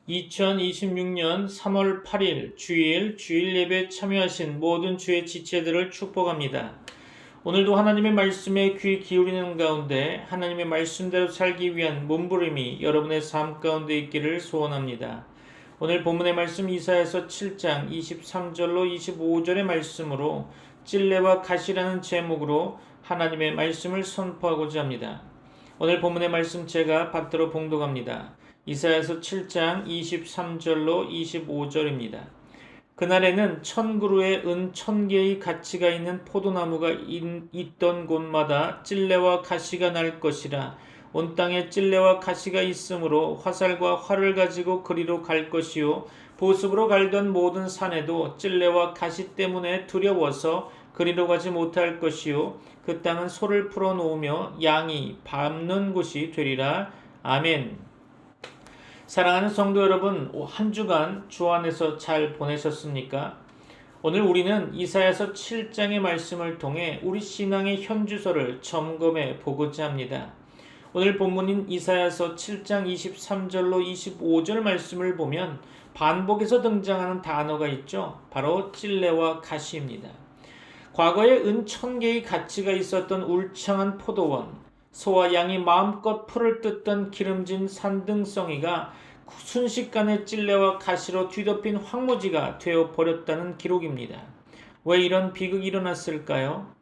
2026년 3월 8일 주일 예배 참여하신 모든 주의 지체들을 축복합니다. 오늘도 하나님의 말씀에 귀 기울이는 가운데 하나님의 말씀대로 살기 위한 몸부림이 여러분의 삶 가운데 있기를 소원합니다. 오늘 본문의 말씀 이사야서 7장 23절로 25절의 말씀으로 찔레와 가시라는 제목으로 하나님의 말씀을 선포하고자 합니다. 오늘 본문의 말씀 제가 받들어 봉독합니다. 이사야서 7장 23절로 25절입니다. 그날에는 1000그루의 은 1000개의 가치가 있는 포도나무가 있던 곳마다 찔레와 가시가 날 것이라. 온 땅에 찔레와 가시가 있으므로 화살과 활을 가지고 그리로 갈 것이요 보습으로 갈던 모든 산에도 찔레와 가시 때문에 두려워서 그리로 가지 못할 것이요 그 땅은 소를 풀어 놓으며 양이 밟는 곳이 되리라. 아멘. 사랑하는 성도 여러분, 한 주간 주 안에서 잘 보내셨습니까? 오늘 우리는 이사야서 7장의 말씀을 통해 우리 신앙의 현주소를 점검해 보고자 합니다. 오늘 본문인 이사야서 7장 23절로 25절 말씀을 보면 반복해서 등장하는 단어가 있죠. 바로 찔레와 가시입니다. 과거에 은 1000개의 가치가 있었던 울창한 포도원, 소와 양이 마음껏 풀을 뜯던 기름진 산등성이가 순식간에 찔레와 가시로 뒤덮인 황무지가 되어버렸다는 기록입니다. 왜 이런 비극이 일어났을까요?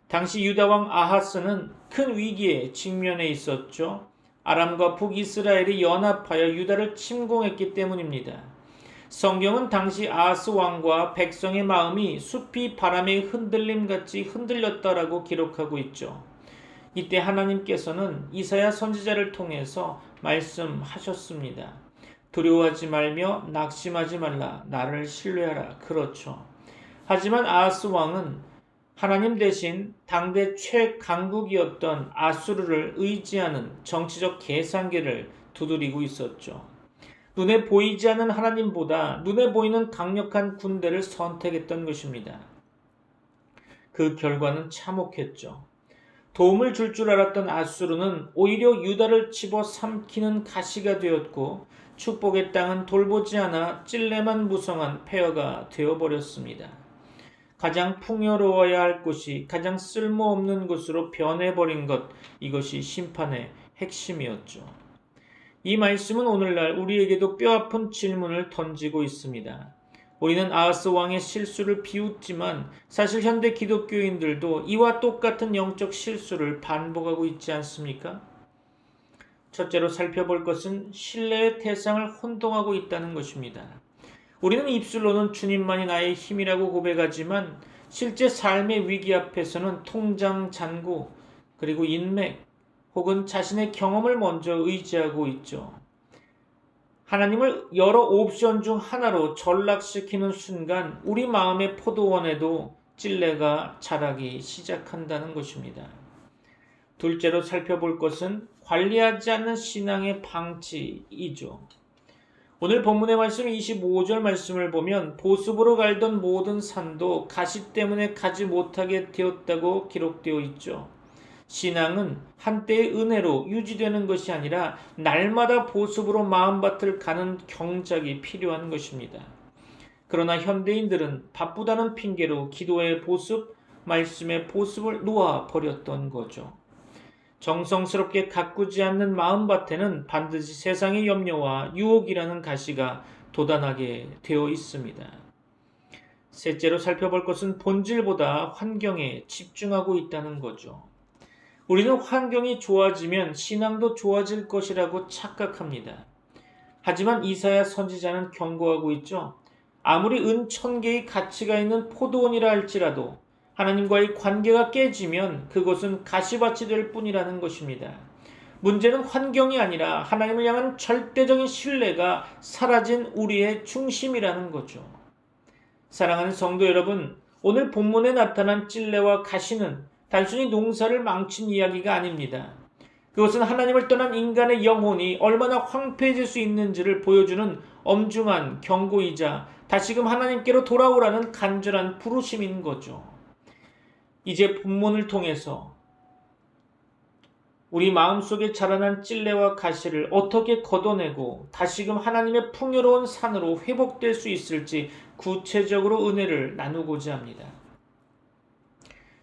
당시 유다왕 아하스는 큰 위기에 직면해 있었죠. 아람과 북이스라엘이 연합하여 유다를 침공했기 때문입니다. 성경은 당시 아하스 왕과 백성의 마음이 숲이 바람의 흔들림같이 흔들렸다라고 기록하고 있죠. 이때 하나님께서는 이사야 선지자를 통해서 말씀하셨습니다. 두려워하지 말며 낙심하지 말라. 나를 신뢰하라. 그렇죠. 하지만 아하스 왕은 하나님 대신 당대 최강국이었던 아수르를 의지하는 정치적 계산기를 두드리고 있었죠. 눈에 보이지 않는 하나님보다 눈에 보이는 강력한 군대를 선택했던 것입니다. 그 결과는 참혹했죠. 도움을 줄 알았던 아수르는 오히려 유다를 집어삼키는 가시가 되었고 축복의 땅은 돌보지 않아 찔레만 무성한 폐허가 되어버렸습니다. 가장 풍요로워야 할 곳이 가장 쓸모없는 곳으로 변해버린 것, 이것이 심판의 핵심이었죠. 이 말씀은 오늘날 우리에게도 뼈아픈 질문을 던지고 있습니다. 우리는 아하스 왕의 실수를 비웃지만 사실 현대 기독교인들도 이와 똑같은 영적 실수를 반복하고 있지 않습니까? 첫째로 살펴볼 것은 신뢰의 대상을 혼동하고 있다는 것입니다. 우리는 입술로는 주님만이 나의 힘이라고 고백하지만 실제 삶의 위기 앞에서는 통장 잔고 그리고 인맥 혹은 자신의 경험을 먼저 의지하고 있죠. 하나님을 여러 옵션 중 하나로 전락시키는 순간 우리 마음의 포도원에도 찔레가 자라기 시작한다는 것입니다. 둘째로 살펴볼 것은 관리하지 않는 신앙의 방치이죠. 오늘 본문의 말씀 25절 말씀을 보면 보습으로 갈던 모든 산도 가시 때문에 가지 못하게 되었다고 기록되어 있죠. 신앙은 한때의 은혜로 유지되는 것이 아니라 날마다 보습으로 마음밭을 가는 경작이 필요한 것입니다. 그러나 현대인들은 바쁘다는 핑계로 기도의 보습, 말씀의 보습을 놓아버렸던 거죠. 정성스럽게 가꾸지 않는 마음밭에는 반드시 세상의 염려와 유혹이라는 가시가 돋아나게 되어 있습니다. 셋째로 살펴볼 것은 본질보다 환경에 집중하고 있다는 거죠. 우리는 환경이 좋아지면 신앙도 좋아질 것이라고 착각합니다. 하지만 이사야 선지자는 경고하고 있죠. 아무리 은 1000개의 가치가 있는 포도원이라 할지라도 하나님과의 관계가 깨지면 그것은 가시밭이 될 뿐이라는 것입니다. 문제는 환경이 아니라 하나님을 향한 절대적인 신뢰가 사라진 우리의 중심이라는 거죠. 사랑하는 성도 여러분, 오늘 본문에 나타난 찔레와 가시는 단순히 농사를 망친 이야기가 아닙니다. 그것은 하나님을 떠난 인간의 영혼이 얼마나 황폐해질 수 있는지를 보여주는 엄중한 경고이자 다시금 하나님께로 돌아오라는 간절한 부르심인 거죠. 이제 본문을 통해서 우리 마음속에 자라난 찔레와 가시를 어떻게 걷어내고 다시금 하나님의 풍요로운 산으로 회복될 수 있을지 구체적으로 은혜를 나누고자 합니다.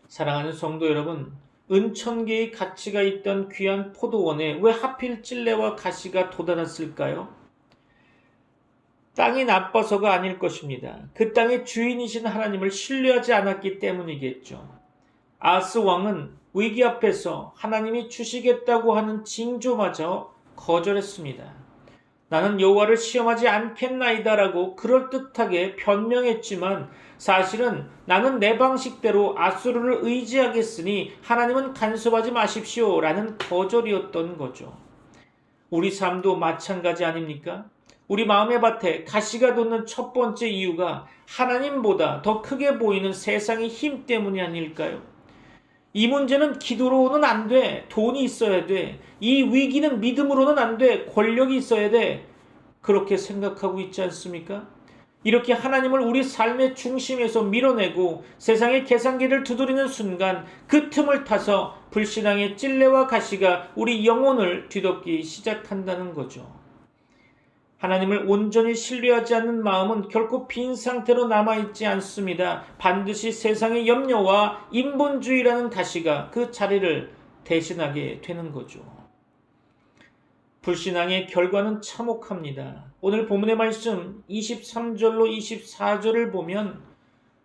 사랑하는 성도 여러분, 은천계의 가치가 있던 귀한 포도원에 왜 하필 찔레와 가시가 돋아났을까요? 땅이 나빠서가 아닐 것입니다. 그 땅의 주인이신 하나님을 신뢰하지 않았기 때문이겠죠. 아하스 왕은 위기 앞에서 하나님이 주시겠다고 하는 징조마저 거절했습니다. 나는 여호와를 시험하지 않겠나이다라고 그럴듯하게 변명했지만 사실은 나는 내 방식대로 아수르를 의지하겠으니 하나님은 간섭하지 마십시오라는 거절이었던 거죠. 우리 삶도 마찬가지 아닙니까? 우리 마음의 밭에 가시가 돋는 첫 번째 이유가 하나님보다 더 크게 보이는 세상의 힘 때문이 아닐까요? 이 문제는 기도로는 안 돼. 돈이 있어야 돼. 이 위기는 믿음으로는 안 돼. 권력이 있어야 돼. 그렇게 생각하고 있지 않습니까? 이렇게 하나님을 우리 삶의 중심에서 밀어내고 세상의 계산기를 두드리는 순간 그 틈을 타서 불신앙의 찔레와 가시가 우리 영혼을 뒤덮기 시작한다는 거죠. 하나님을 온전히 신뢰하지 않는 마음은 결코 빈 상태로 남아있지 않습니다. 반드시 세상의 염려와 인본주의라는 가시가 그 자리를 대신하게 되는 거죠. 불신앙의 결과는 참혹합니다. 오늘 본문의 말씀 23절로 24절을 보면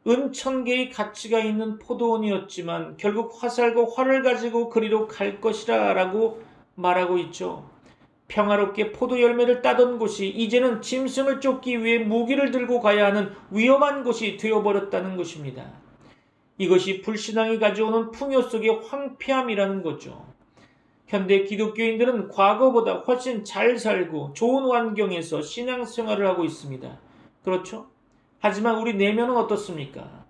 은천개의 가치가 있는 포도원이었지만 결국 화살과 활을 가지고 그리로 갈 것이라 라고 말하고 있죠. 평화롭게 포도 열매를 따던 곳이 이제는 짐승을 쫓기 위해 무기를 들고 가야 하는 위험한 곳이 되어버렸다는 것입니다. 이것이 불신앙이 가져오는 풍요 속의 황폐함이라는 거죠. 현대 기독교인들은 과거보다 훨씬 잘 살고 좋은 환경에서 신앙생활을 하고 있습니다. 그렇죠? 하지만 우리 내면은 어떻습니까?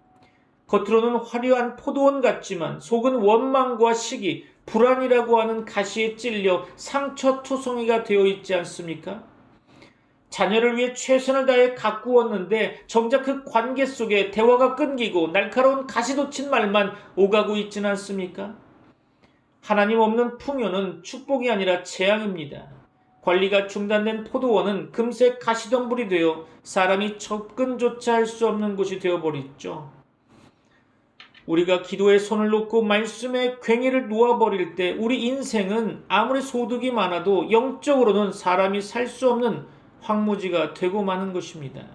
겉으로는 화려한 포도원 같지만 속은 원망과 시기, 불안이라고 하는 가시에 찔려 상처투성이가 되어 있지 않습니까? 자녀를 위해 최선을 다해 가꾸었는데 정작 그 관계 속에 대화가 끊기고 날카로운 가시돋친 말만 오가고 있지는 않습니까? 하나님 없는 풍요는 축복이 아니라 재앙입니다. 관리가 중단된 포도원은 금세 가시덤불이 되어 사람이 접근조차 할 수 없는 곳이 되어버렸죠. 우리가 기도에 손을 놓고 말씀에 괭이를 놓아버릴 때 우리 인생은 아무리 소득이 많아도 영적으로는 사람이 살 수 없는 황무지가 되고 마는 것입니다.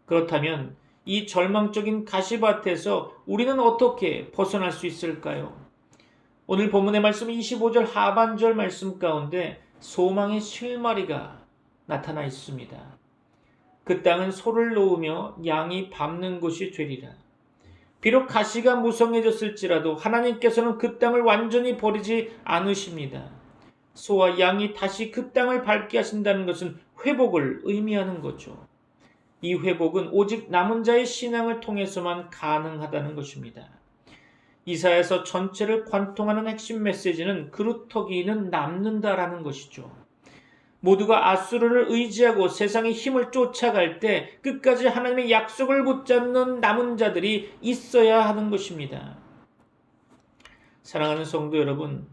그렇다면 이 절망적인 가시밭에서 우리는 어떻게 벗어날 수 있을까요? 오늘 본문의 말씀 25절 하반절 말씀 가운데 소망의 실마리가 나타나 있습니다. 그 땅은 소를 놓으며 양이 밟는 곳이 되리라. 비록 가시가 무성해졌을지라도 하나님께서는 그 땅을 완전히 버리지 않으십니다. 소와 양이 다시 그 땅을 밟게 하신다는 것은 회복을 의미하는 거죠. 이 회복은 오직 남은 자의 신앙을 통해서만 가능하다는 것입니다. 이사야서 전체를 관통하는 핵심 메시지는 그루터기는 남는다라는 것이죠. 모두가 아수르를 의지하고 세상의 힘을 쫓아갈 때 끝까지 하나님의 약속을 붙잡는 남은 자들이 있어야 하는 것입니다. 사랑하는 성도 여러분,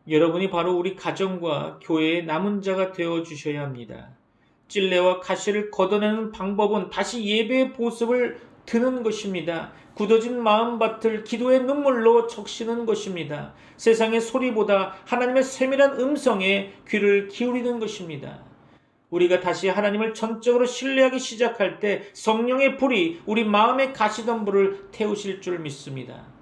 여러분이 바로 우리 가정과 교회의 남은 자가 되어 주셔야 합니다. 찔레와 가시를 걷어내는 방법은 다시 예배의 보습을 드는 것입니다. 굳어진 마음밭을 기도의 눈물로 적시는 것입니다. 세상의 소리보다 하나님의 세밀한 음성에 귀를 기울이는 것입니다. 우리가 다시 하나님을 전적으로 신뢰하기 시작할 때 성령의 불이 우리 마음의 가시덤불을 태우실 줄 믿습니다.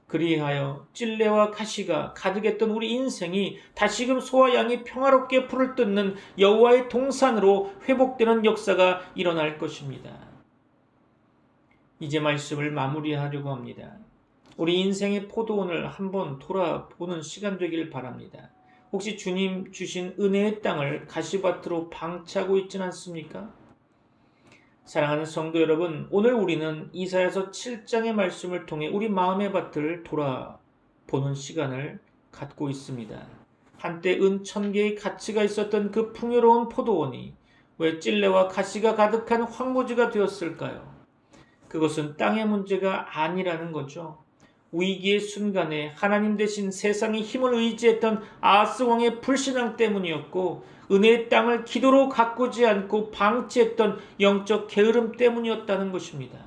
그리하여 찔레와 가시가 가득했던 우리 인생이 다시금 소와 양이 평화롭게 풀을 뜯는 여호와의 동산으로 회복되는 역사가 일어날 것입니다. 이제 말씀을 마무리하려고 합니다. 우리 인생의 포도원을 한번 돌아보는 시간 되길 바랍니다. 혹시 주님 주신 은혜의 땅을 가시밭으로 방치하고 있지는 않습니까? 사랑하는 성도 여러분, 오늘 우리는 이사야서 7장의 말씀을 통해 우리 마음의 밭을 돌아보는 시간을 갖고 있습니다. 한때 은천개의 가치가 있었던 그 풍요로운 포도원이 왜 찔레와 가시가 가득한 황무지가 되었을까요? 그것은 땅의 문제가 아니라는 거죠. 위기의 순간에 하나님 대신 세상의 힘을 의지했던 아하스 왕의 불신앙 때문이었고, 은혜의 땅을 기도로 가꾸지 않고 방치했던 영적 게으름 때문이었다는 것입니다.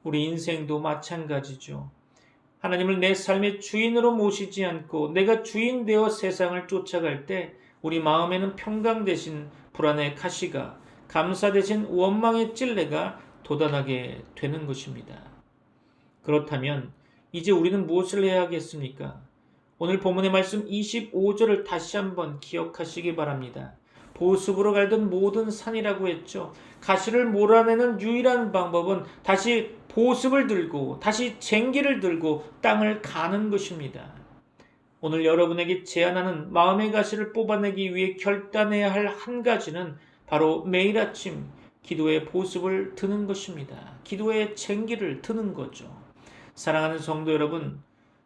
우리 인생도 마찬가지죠. 하나님을 내 삶의 주인으로 모시지 않고 내가 주인 되어 세상을 쫓아갈 때 우리 마음에는 평강 대신 불안의 가시가, 감사 대신 원망의 찔레가 돋아나게 되는 것입니다. 그렇다면 이제 우리는 무엇을 해야 하겠습니까? 오늘 본문의 말씀 25절을 다시 한번 기억하시기 바랍니다. 보습으로 갈던 모든 산이라고 했죠. 가시를 몰아내는 유일한 방법은 다시 보습을 들고 다시 쟁기를 들고 땅을 가는 것입니다. 오늘 여러분에게 제안하는 마음의 가시를 뽑아내기 위해 결단해야 할 한 가지는 바로 매일 아침 기도의 보습을 드는 것입니다. 기도의 쟁기를 드는 거죠. 사랑하는 성도 여러분,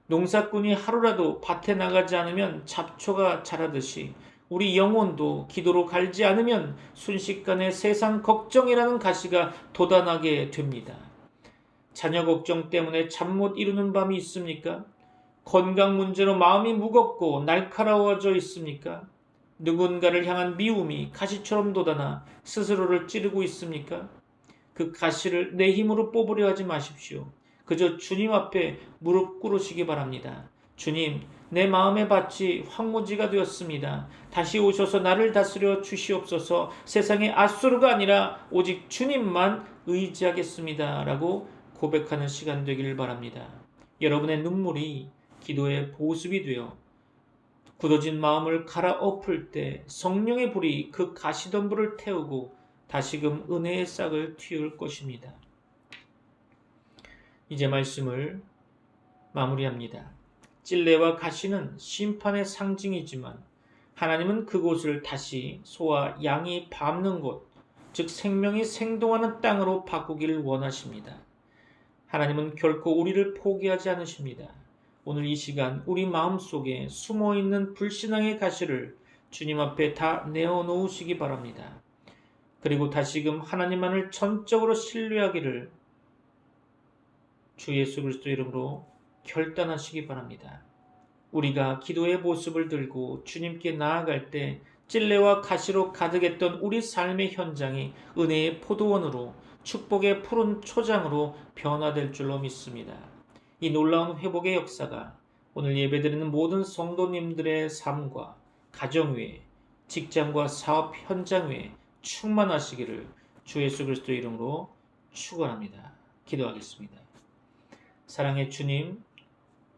농사꾼이 하루라도 밭에 나가지 않으면 잡초가 자라듯이 우리 영혼도 기도로 갈지 않으면 순식간에 세상 걱정이라는 가시가 돋아나게 됩니다. 자녀 걱정 때문에 잠 못 이루는 밤이 있습니까? 건강 문제로 마음이 무겁고 날카로워져 있습니까? 누군가를 향한 미움이 가시처럼 돋아나 스스로를 찌르고 있습니까? 그 가시를 내 힘으로 뽑으려 하지 마십시오. 그저 주님 앞에 무릎 꿇으시기 바랍니다. 주님, 내 마음의 밭이 황무지가 되었습니다. 다시 오셔서 나를 다스려 주시옵소서. 세상의 앗소르가 아니라 오직 주님만 의지하겠습니다. 라고 고백하는 시간 되기를 바랍니다. 여러분의 눈물이 기도의 보습이 되어 굳어진 마음을 갈아엎을 때 성령의 불이 그 가시덤불을 태우고 다시금 은혜의 싹을 틔울 것입니다. 이제 말씀을 마무리합니다. 찔레와 가시는 심판의 상징이지만 하나님은 그곳을 다시 소와 양이 밟는 곳, 즉 생명이 생동하는 땅으로 바꾸기를 원하십니다. 하나님은 결코 우리를 포기하지 않으십니다. 오늘 이 시간 우리 마음속에 숨어있는 불신앙의 가시를 주님 앞에 다 내어놓으시기 바랍니다. 그리고 다시금 하나님만을 전적으로 신뢰하기를 주 예수 그리스도 이름으로 결단하시기 바랍니다. 우리가 기도의 모습을 들고 주님께 나아갈 때 찔레와 가시로 가득했던 우리 삶의 현장이 은혜의 포도원으로 축복의 푸른 초장으로 변화될 줄로 믿습니다. 이 놀라운 회복의 역사가 오늘 예배드리는 모든 성도님들의 삶과 가정 위에, 직장과 사업 현장 위에 충만하시기를 주 예수 그리스도 이름으로 축원합니다. 기도하겠습니다. 사랑의 주님,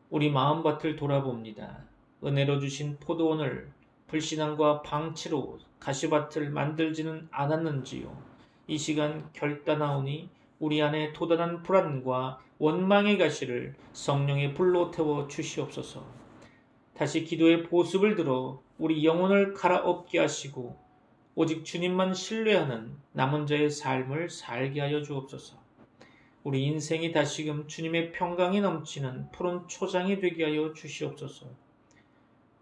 우리 마음밭을 돌아봅니다. 은혜로 주신 포도원을 불신앙과 방치로 가시밭을 만들지는 않았는지요. 이 시간 결단하오니 우리 안에 도단한 불안과 원망의 가시를 성령의 불로 태워 주시옵소서. 다시 기도의 보습을 들어 우리 영혼을 갈아엎게 하시고 오직 주님만 신뢰하는 남은 자의 삶을 살게 하여 주옵소서. 우리 인생이 다시금 주님의 평강이 넘치는 푸른 초장이 되게 하여 주시옵소서.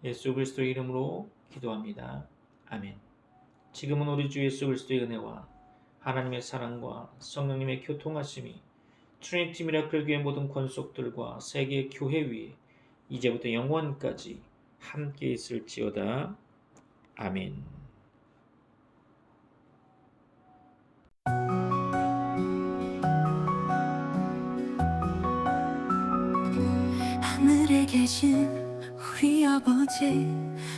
예수 그리스도의 이름으로 기도합니다. 아멘. 지금은 우리 주 예수 그리스도의 은혜와 하나님의 사랑과 성령님의 교통하심이 트리니티 미라클 교회 모든 권속들과 세계 교회 위에 이제부터 영원까지 함께 있을지어다. 아멘. 하늘에 계신 우리 아버지,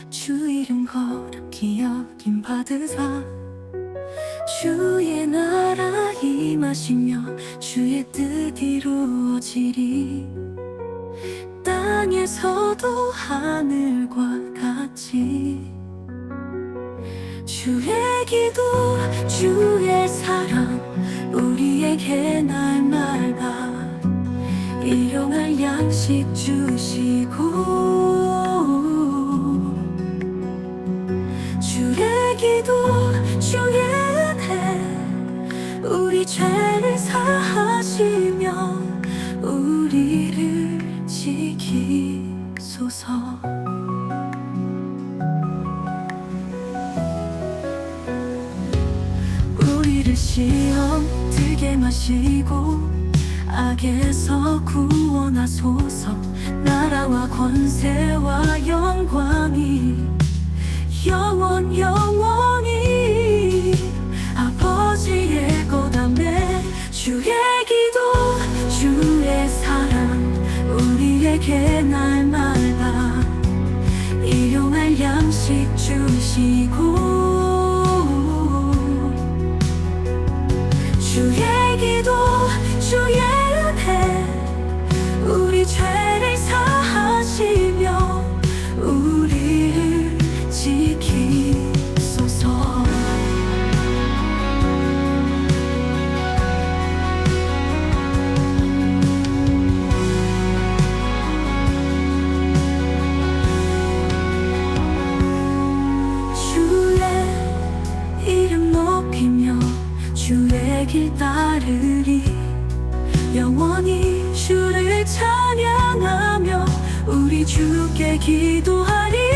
주 이름 거룩히 여김 받으사 주의 나라 임하시며 주의 뜻 이루어지리. 땅에서도 하늘과 같이 주의 기도 주의 사랑 우리에게 날마다 일용할 양식 주시고 주의 기도 주의 은혜 우리 죄를 사하시며 우리를 지키소서. 우리를 시험 들게 마시고 악에서 구원하소서. 나라와 권세와 영광이 영원히 아버지의 거다매. 주의 기도 주의 사랑 우리에게 날마다 일용할 양식 주시고, 주의 기도 주의 은혜 우리 죄를 사하시며 우리를 지키소서. 주의 이름 높이며 주의 길 따르리. 영원히 주를 찬양하며 우리 주께 기도하리.